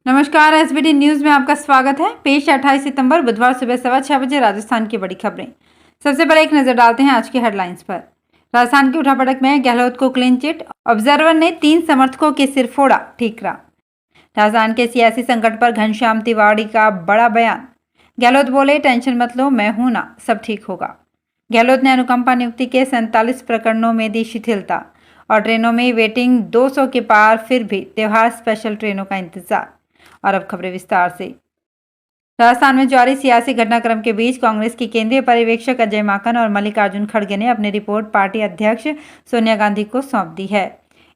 नमस्कार, SBT news में आपका स्वागत है। पेश 28 सितंबर बुधवार सुबह 6:15 राजस्थान की बड़ी खबरें। सबसे पहले एक नजर डालते हैं आज की हेडलाइंस पर। राजस्थान की उठापटक में गहलोत को क्लीन चिट, ऑब्जर्वर ने 3 समर्थकों के सिर फोड़ा, ठीकरा। राजस्थान के सियासी संकट पर घनश्याम तिवाड़ी का बड़ा बयान। गहलोत बोले, टेंशन मत लो, मैं हूं ना, सब ठीक होगा। गहलोत ने अनुकंपा नियुक्ति के 47 प्रकरणों में दी शिथिलता और ट्रेनों में वेटिंग 200 के पार, फिर भी त्योहार स्पेशल ट्रेनों का इंतजार। और अब खबरें विस्तार से। राजस्थान में जारी सियासी घटनाक्रम के बीच कांग्रेस की केंद्रीय पर्यवेक्षक अजय माकन और मल्लिकार्जुन खड़गे ने अपनी रिपोर्ट पार्टी अध्यक्ष सोनिया गांधी को सौंप दी है।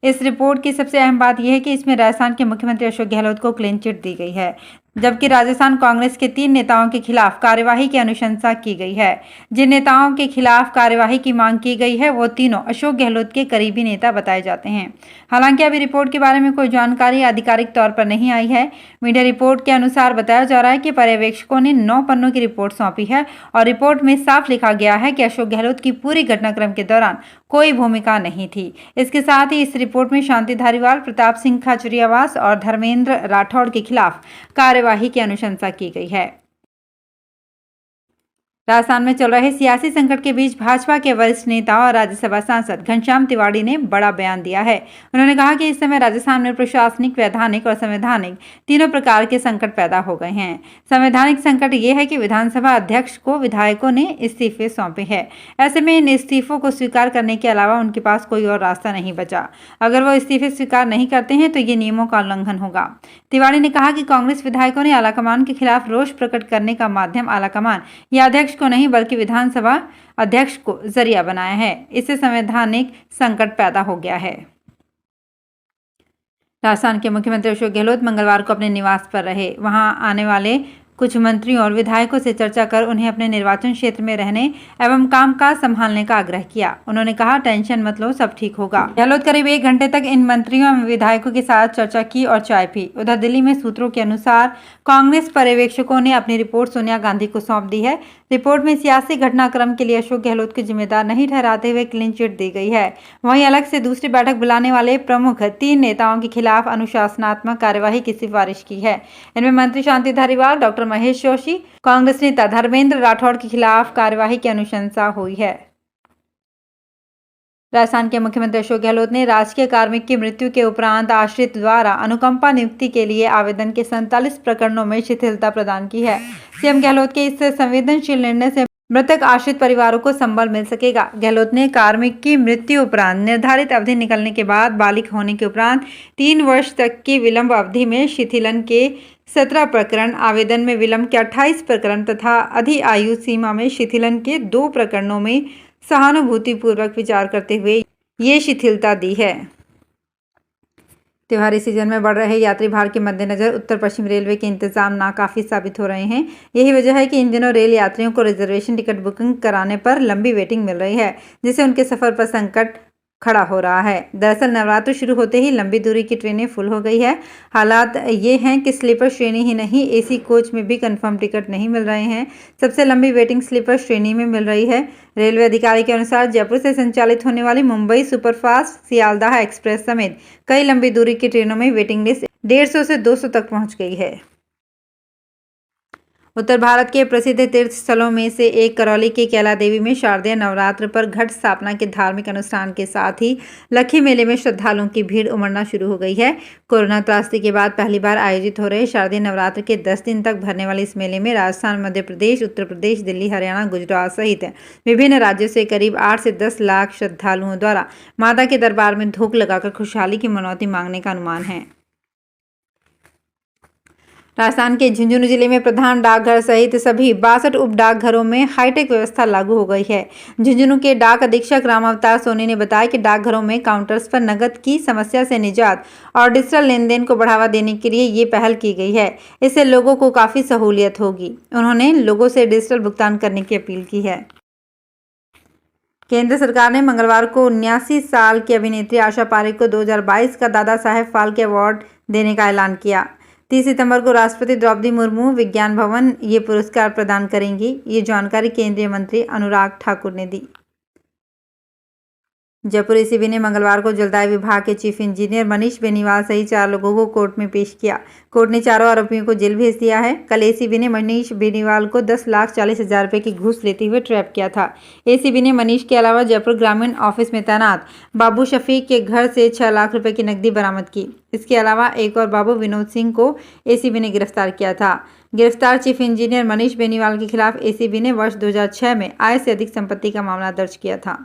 इस रिपोर्ट की सबसे अहम बात यह है कि इसमें राजस्थान के मुख्यमंत्री अशोक गहलोत को क्लीन चिट दी गई है, जबकि राजस्थान कांग्रेस के 3 नेताओं के खिलाफ कार्यवाही की अनुशंसा की गई है। जिन नेताओं के खिलाफ कार्यवाही की मांग की गई है वो तीनों अशोक गहलोत के करीबी नेता बताए जाते हैं। हालांकि अभी रिपोर्ट के बारे में कोई जानकारी आधिकारिक तौर पर नहीं आई है। मीडिया रिपोर्ट के अनुसार बताया जा रहा है कि पर्यवेक्षकों ने 9 पन्नों की रिपोर्ट सौंपी है और रिपोर्ट में साफ लिखा गया है कि अशोक गहलोत की पूरी घटनाक्रम के दौरान कोई भूमिका नहीं थी। इसके साथ ही इस रिपोर्ट में शांति धारीवाल, प्रताप सिंह खाचरियावास और धर्मेंद्र राठौड़ के खिलाफ कार्यवाही की अनुशंसा की गई है। राजस्थान में चल रहे सियासी संकट के बीच भाजपा के वरिष्ठ नेता और राज्यसभा सांसद घनश्याम तिवाड़ी ने बड़ा बयान दिया है। उन्होंने कहा कि इस समय राजस्थान में प्रशासनिक, वैधानिक और संवैधानिक तीनों प्रकार के संकट पैदा हो गए हैं। संवैधानिक संकट ये है कि विधानसभा अध्यक्ष को विधायकों ने इस्तीफे सौंपे हैं। ऐसे में इन इस्तीफों को स्वीकार करने के अलावा उनके पास कोई और रास्ता नहीं बचा। अगर वो इस्तीफे स्वीकार नहीं करते हैं तो ये नियमों का उल्लंघन होगा। तिवाड़ी ने कहा कि कांग्रेस विधायकों ने आलाकमान के खिलाफ रोष प्रकट करने का माध्यम आलाकमान या अध्यक्ष को नहीं बल्कि विधानसभा अध्यक्ष को जरिया बनाया है। इससे संवैधानिक संकट पैदा हो गया है। राजस्थान के मुख्यमंत्री अशोक गहलोत मंगलवार को अपने निवास पर रहे। वहां आने वाले कुछ मंत्रियों और विधायकों से चर्चा कर उन्हें अपने निर्वाचन क्षेत्र में रहने एवं कामकाज संभालने का आग्रह किया। उन्होंने कहा, टेंशन मत लो, सब ठीक होगा। गहलोत करीब 1 घंटे तक इन मंत्रियों एवं विधायकों के साथ चर्चा की और चाय पी। उधर दिल्ली में सूत्रों के अनुसार कांग्रेस पर्यवेक्षकों ने अपनी रिपोर्ट सोनिया गांधी को सौंप दी है। रिपोर्ट में सियासी घटनाक्रम के लिए अशोक गहलोत को जिम्मेदार नहीं ठहराते हुए क्लीन चिट दी गई है। वहीं अलग से दूसरी बैठक बुलाने वाले प्रमुख 3 नेताओं के खिलाफ अनुशासनात्मक कार्यवाही की सिफारिश की है। इनमें मंत्री शांति धारीवाल, डॉक्टर महेश जोशी, कांग्रेस नेता धर्मेंद्र राठौड़ के खिलाफ कार्यवाही की अनुशंसा हुई है। राजस्थान के मुख्यमंत्री अशोक गहलोत ने राजकीय कार्मिक की मृत्यु के उपरांत आश्रित द्वारा अनुकंपा नियुक्ति के लिए आवेदन के 47 प्रकरणों में शिथिलता प्रदान की है। सीएम गहलोत के इस संवेदनशील निर्णय से मृतक आश्रित परिवारों को संबल मिल सकेगा। गहलोत ने कार्मिक की मृत्यु उपरांत निर्धारित अवधि निकलने के बाद बालिग होने के उपरांत 3 वर्ष तक की विलंब अवधि में शिथिलन के 17 प्रकरण, आवेदन में विलंब के 28 प्रकरण तथा अधि आयु सीमा में शिथिलन के 2 प्रकरणों में सहानुभूतिपूर्वक विचार करते हुए ये शिथिलता दी है। त्योहारी सीजन में बढ़ रहे यात्री भार के मद्देनजर उत्तर पश्चिम रेलवे के इंतजाम नाकाफी साबित हो रहे हैं। यही वजह है कि इन दिनों रेल यात्रियों को रिजर्वेशन टिकट बुकिंग कराने पर लंबी वेटिंग मिल रही है, जिससे उनके सफर पर संकट खड़ा हो रहा है। दरअसल नवरात्र शुरू होते ही लंबी दूरी की ट्रेनें फुल हो गई है। हालात ये हैं कि स्लीपर श्रेणी ही नहीं, एसी कोच में भी कंफर्म टिकट नहीं मिल रहे हैं। सबसे लंबी वेटिंग स्लीपर श्रेणी में मिल रही है। रेलवे अधिकारी के अनुसार जयपुर से संचालित होने वाली मुंबई सुपरफास्ट, सियालदाह एक्सप्रेस समेत कई लंबी दूरी की ट्रेनों में वेटिंग लिस्ट 150 से 200 तक पहुंच गई है। उत्तर भारत के प्रसिद्ध तीर्थ स्थलों में से एक करौली के कैला देवी में शारदीय नवरात्र पर घट स्थापना के धार्मिक अनुष्ठान के साथ ही लक्खी मेले में श्रद्धालुओं की भीड़ उमड़ना शुरू हो गई है। कोरोना त्रासदी के बाद पहली बार आयोजित हो रहे शारदीय नवरात्र के 10 दिन तक भरने वाले इस मेले में राजस्थान, मध्य प्रदेश, उत्तर प्रदेश, दिल्ली, हरियाणा, गुजरात सहित विभिन्न राज्यों से करीब 8 से 10 लाख श्रद्धालुओं द्वारा माता के दरबार में धूप लगाकर खुशहाली की मनौती मांगने का अनुमान है। राजस्थान के झुंझुनू जिले में प्रधान डाकघर सहित सभी 62 उप डाकघरों में हाईटेक व्यवस्था लागू हो गई है। झुंझुनू के डाक अधीक्षक रामावतार सोनी ने बताया कि डाकघरों में काउंटर्स पर नकद की समस्या से निजात और डिजिटल लेन देन को बढ़ावा देने के लिए ये पहल की गई है। इससे लोगों को काफी सहूलियत होगी। उन्होंने लोगों से डिजिटल भुगतान करने की अपील की है। केंद्र सरकार ने मंगलवार को 79 साल की अभिनेत्री आशा पारेख को 2022 का दादा साहेब फाल्के अवार्ड देने का ऐलान किया। 30 सितंबर को राष्ट्रपति द्रौपदी मुर्मू विज्ञान भवन ये पुरस्कार प्रदान करेंगी। ये जानकारी केंद्रीय मंत्री अनुराग ठाकुर ने दी। जयपुर एसीबी ने मंगलवार को जलदाय विभाग के चीफ इंजीनियर मनीष बेनीवाल सहित 4 लोगों को कोर्ट में पेश किया। कोर्ट ने चारों आरोपियों को जेल भेज दिया है। कल एसीबी ने मनीष बेनीवाल को 10,40,000 रुपए की घूस लेते हुए ट्रैप किया था। एसीबी ने मनीष के अलावा जयपुर ग्रामीण ऑफिस में तैनात बाबू शफीक के घर से 6 लाख रुपए की नकदी बरामद की। इसके अलावा एक और बाबू विनोद सिंह को एसीबी ने गिरफ्तार किया था। गिरफ्तार चीफ इंजीनियर मनीष बेनीवाल के खिलाफ एसीबी ने वर्ष 2006 में आय से अधिक संपत्ति का मामला दर्ज किया था।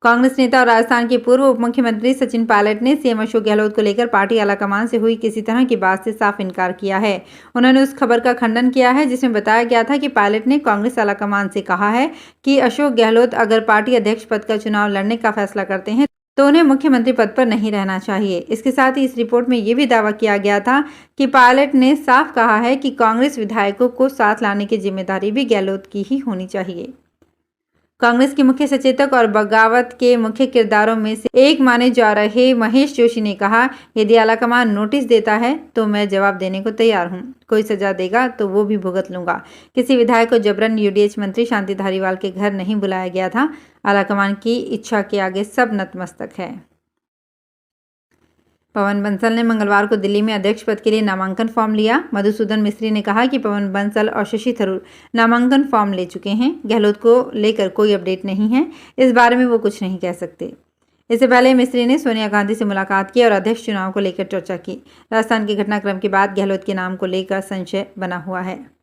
कांग्रेस नेता और राजस्थान के पूर्व उप मुख्यमंत्री सचिन पायलट ने सीएम अशोक गहलोत को लेकर पार्टी आलाकमान से हुई किसी तरह की बात से साफ इनकार किया है। उन्होंने उस खबर का खंडन किया है जिसमें बताया गया था कि पायलट ने कांग्रेस आलाकमान से कहा है कि अशोक गहलोत अगर पार्टी अध्यक्ष पद का चुनाव लड़ने का फैसला करते हैं तो उन्हें मुख्यमंत्री पद पर नहीं रहना चाहिए। इसके साथ ही इस रिपोर्ट में यह भी दावा किया गया था कि पायलट ने साफ कहा है कि कांग्रेस विधायकों को साथ लाने की जिम्मेदारी भी गहलोत की ही होनी चाहिए। कांग्रेस के मुख्य सचेतक और बगावत के मुख्य किरदारों में से एक माने जा रहे महेश जोशी ने कहा, यदि आलाकमान नोटिस देता है तो मैं जवाब देने को तैयार हूं। कोई सजा देगा तो वो भी भुगत लूंगा। किसी विधायक को जबरन यूडीएच मंत्री शांति धारीवाल के घर नहीं बुलाया गया था। आलाकमान की इच्छा के आगे सब नतमस्तक है। पवन बंसल ने मंगलवार को दिल्ली में अध्यक्ष पद के लिए नामांकन फॉर्म लिया। मधुसूदन मिस्त्री ने कहा कि पवन बंसल और शशि थरूर नामांकन फॉर्म ले चुके हैं। गहलोत को लेकर कोई अपडेट नहीं है, इस बारे में वो कुछ नहीं कह सकते। इससे पहले मिस्त्री ने सोनिया गांधी से मुलाकात की और अध्यक्ष चुनाव को लेकर चर्चा की। राजस्थान के घटनाक्रम के बाद गहलोत के नाम को लेकर संशय बना हुआ है।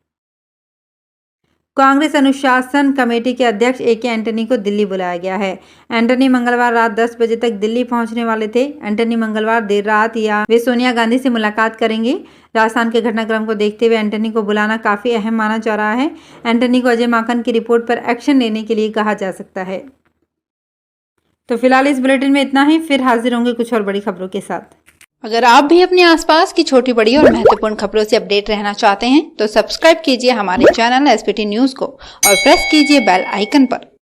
कांग्रेस अनुशासन कमेटी के अध्यक्ष ए.के. एंटनी को दिल्ली बुलाया गया है। एंटनी मंगलवार रात 10 बजे तक दिल्ली पहुंचने वाले थे। एंटनी मंगलवार देर रात या वे सोनिया गांधी से मुलाकात करेंगे। राजस्थान के घटनाक्रम को देखते हुए एंटनी को बुलाना काफी अहम माना जा रहा है। एंटनी को अजय माकन की रिपोर्ट पर एक्शन लेने के लिए कहा जा सकता है। तो फिलहाल इस बुलेटिन में इतना ही, फिर हाजिर होंगे कुछ और बड़ी खबरों के साथ। अगर आप भी अपने आसपास की छोटी बड़ी और महत्वपूर्ण खबरों से अपडेट रहना चाहते हैं तो सब्सक्राइब कीजिए हमारे चैनल एसपीटी न्यूज को और प्रेस कीजिए बेल आइकन पर।